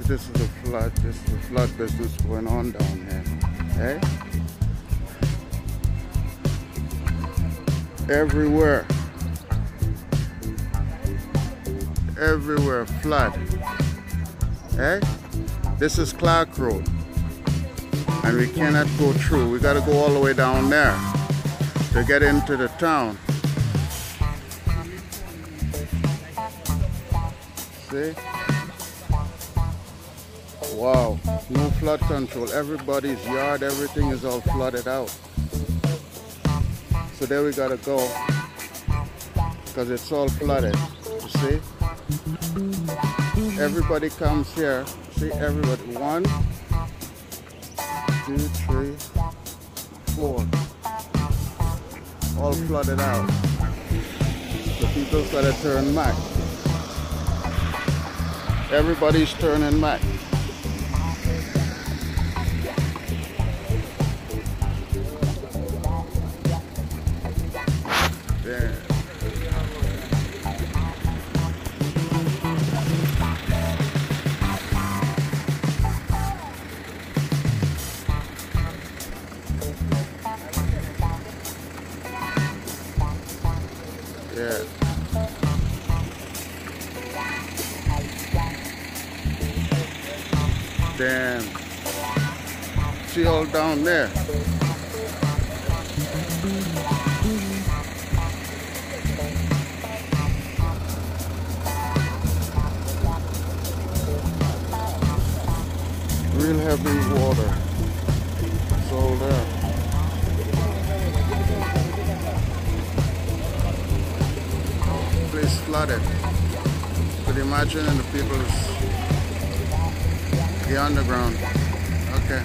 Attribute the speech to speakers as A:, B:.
A: This is a flood. This is a flood business going on down here. Hey? Everywhere. Everywhere flood. Hey? This is Clark Road. And we cannot go through. We gotta go all the way down there to get into the town. See? Wow, no flood control. Everybody's yard, everything is all flooded out. So there we gotta go because it's all flooded. You see? Everybody comes here. See, everybody. 1, 2, 3, 4. All flooded out. The people's gotta turn back. Everybody's turning back. There. Yeah. Damn. See all down there. Real heavy water. It's all there. Place flooded. Could you imagine the people's the underground. Okay.